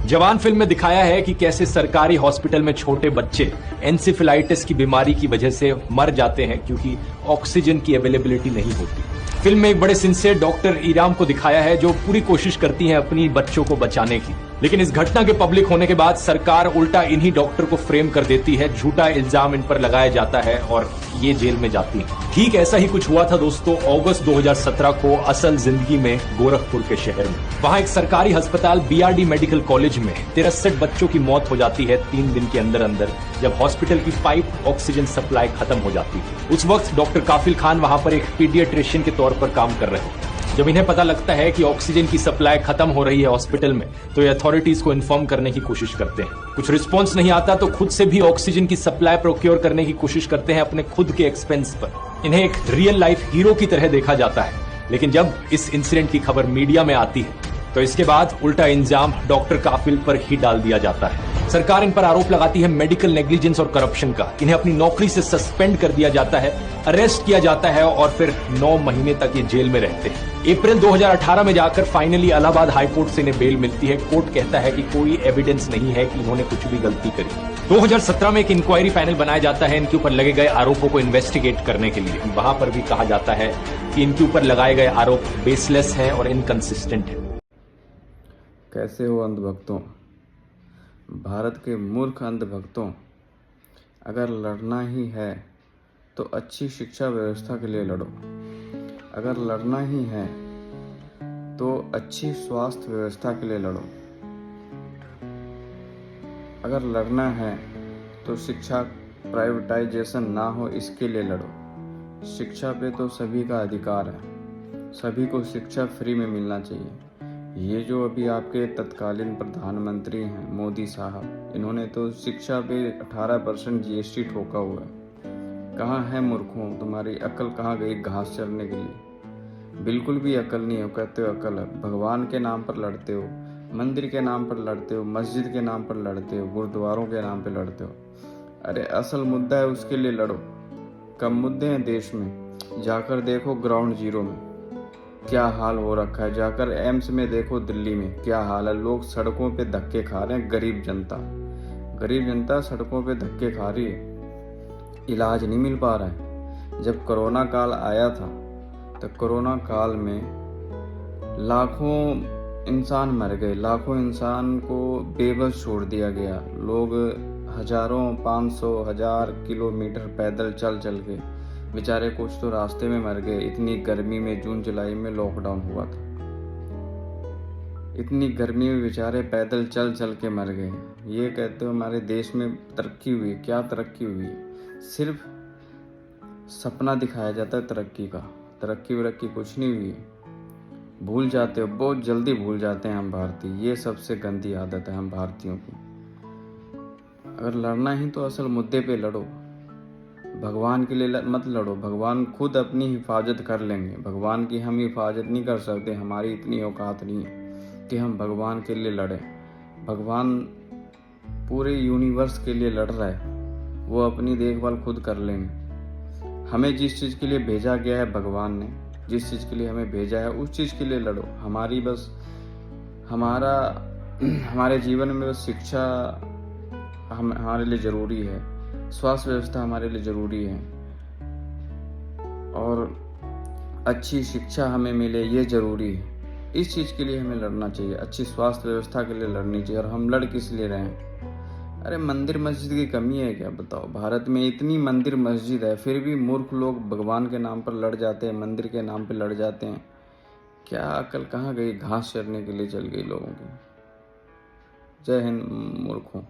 जवान फिल्म में दिखाया है कि कैसे सरकारी हॉस्पिटल में छोटे बच्चे एंसेफेलाइटिस की बीमारी की वजह से मर जाते हैं क्योंकि ऑक्सीजन की अवेलेबिलिटी नहीं होती। फिल्म में एक बड़े सिंसियर डॉक्टर ईराम को दिखाया है जो पूरी कोशिश करती हैं अपनी बच्चों को बचाने की, लेकिन इस घटना के पब्लिक होने के बाद सरकार उल्टा इन्हीं डॉक्टर को फ्रेम कर देती है, झूठा इल्जाम इन पर लगाया जाता है और ये जेल में जाती हैं। ठीक ऐसा ही कुछ हुआ था दोस्तों अगस्त 2017 को असल जिंदगी में गोरखपुर के शहर में। वहां एक सरकारी अस्पताल बीआरडी मेडिकल कॉलेज में 63 बच्चों की मौत हो जाती है 3 दिन के अंदर अंदर, जब हॉस्पिटल की पाइप ऑक्सीजन सप्लाई खत्म हो जाती है। उस वक्त डॉक्टर काफिल खान वहां पर एक पीडियाट्रिशियन के तौर पर काम कर रहे थे। जब इन्हें पता लगता है कि ऑक्सीजन की सप्लाई खत्म हो रही है हॉस्पिटल में, तो ये अथॉरिटीज को इन्फॉर्म करने की कोशिश करते हैं। कुछ रिस्पॉन्स नहीं आता तो खुद से भी ऑक्सीजन की सप्लाई प्रोक्योर करने की कोशिश करते हैं अपने खुद के एक्सपेंस पर। इन्हें एक रियल लाइफ हीरो की तरह देखा जाता है, लेकिन जब इस इंसिडेंट की खबर मीडिया में आती है तो इसके बाद उल्टा इल्जाम डॉक्टर काफिल पर ही डाल दिया जाता है। सरकार इन पर आरोप लगाती है मेडिकल नेग्लिजेंस और करप्शन का। इन्हें अपनी नौकरी से सस्पेंड कर दिया जाता है, अरेस्ट किया जाता है और फिर 9 महीने तक ये जेल में रहते हैं। अप्रैल 2018 में जाकर फाइनली इलाहाबाद हाईकोर्ट से इन्हें बेल मिलती है। कोर्ट कहता है कि कोई एविडेंस नहीं है कि इन्होंने कुछ भी गलती करी। 2017 में एक इंक्वायरी पैनल बनाया जाता है इनके ऊपर लगे गए आरोपों को इन्वेस्टिगेट करने के लिए। वहां पर भी कहा जाता है कि इनके ऊपर लगाए गए आरोप बेसलेस है और इनकंसिस्टेंट है। कैसे हो अंधभक्तों, भारत के मूर्ख अंधभक्तों, अगर लड़ना ही है तो अच्छी शिक्षा व्यवस्था के लिए लड़ो। अगर लड़ना ही है तो अच्छी स्वास्थ्य व्यवस्था के लिए लड़ो। अगर लड़ना है तो शिक्षा प्राइवेटाइजेशन ना हो इसके लिए लड़ो। शिक्षा पे तो सभी का अधिकार है, सभी को शिक्षा फ्री में मिलना चाहिए। ये जो अभी आपके तत्कालीन प्रधानमंत्री हैं मोदी साहब, इन्होंने तो शिक्षा पे 18% जीएसटी ठोका हुआ है। कहाँ है मूर्खों, तुम्हारी अकल कहाँ गई घास चरने के लिए? बिल्कुल भी अकल नहीं हो। कहते हो अकल है, भगवान के नाम पर लड़ते हो, मंदिर के नाम पर लड़ते हो, मस्जिद के नाम पर लड़ते हो, गुरुद्वारों के नाम पर लड़ते हो। अरे असल मुद्दा है उसके लिए लड़ो। कम मुद्दे हैं देश में, जाकर देखो ग्राउंड जीरो में क्या हाल हो रखा है, जाकर एम्स में देखो दिल्ली में क्या हाल है। लोग सड़कों पे धक्के खा रहे हैं, गरीब जनता सड़कों पे धक्के खा रही है, इलाज नहीं मिल पा रहा है। जब कोरोना काल आया था तो कोरोना काल में लाखों इंसान मर गए, लाखों इंसान को बेबस छोड़ दिया गया। लोग हजारों 500 1000 किलोमीटर पैदल चल के बेचारे कुछ तो रास्ते में मर गए। इतनी गर्मी में जून जुलाई में लॉकडाउन हुआ था, इतनी गर्मी में बेचारे पैदल चल के मर गए। ये कहते हो हमारे देश में तरक्की हुई, क्या तरक्की हुई? सिर्फ सपना दिखाया जाता है तरक्की का, तरक्की वरक्की कुछ नहीं हुई। भूल जाते हो, बहुत जल्दी भूल जाते हैं हम भारतीय। ये सबसे गंदी आदत है हम भारतीयों की। अगर लड़ना ही तो असल मुद्दे पे लड़ो, भगवान के लिए मत लड़ो। भगवान खुद अपनी हिफाजत कर लेंगे, भगवान की हम हिफाजत नहीं कर सकते। हमारी इतनी औकात नहीं है कि हम भगवान के लिए लड़ें। भगवान पूरे यूनिवर्स के लिए लड़ रहा है, वो अपनी देखभाल खुद कर लेंगे। हमें जिस चीज़ के लिए भेजा गया है, भगवान ने जिस चीज़ के लिए हमें भेजा है उस चीज़ के लिए लड़ो। हमारी बस हमारे जीवन में बस शिक्षा हमारे लिए ज़रूरी है, स्वास्थ्य व्यवस्था हमारे लिए ज़रूरी है और अच्छी शिक्षा हमें मिले ये ज़रूरी है। इस चीज़ के लिए हमें लड़ना चाहिए, अच्छी स्वास्थ्य व्यवस्था के लिए लड़नी चाहिए। और हम लड़ किस लिए रहे हैं? अरे मंदिर मस्जिद की कमी है क्या? बताओ, भारत में इतनी मंदिर मस्जिद है, फिर भी मूर्ख लोग भगवान के नाम पर लड़ जाते हैं, मंदिर के नाम पर लड़ जाते हैं। क्या अकल कहाँ गई? घास चरने के लिए चल गई लोगों की। जय हिंद मूर्खों।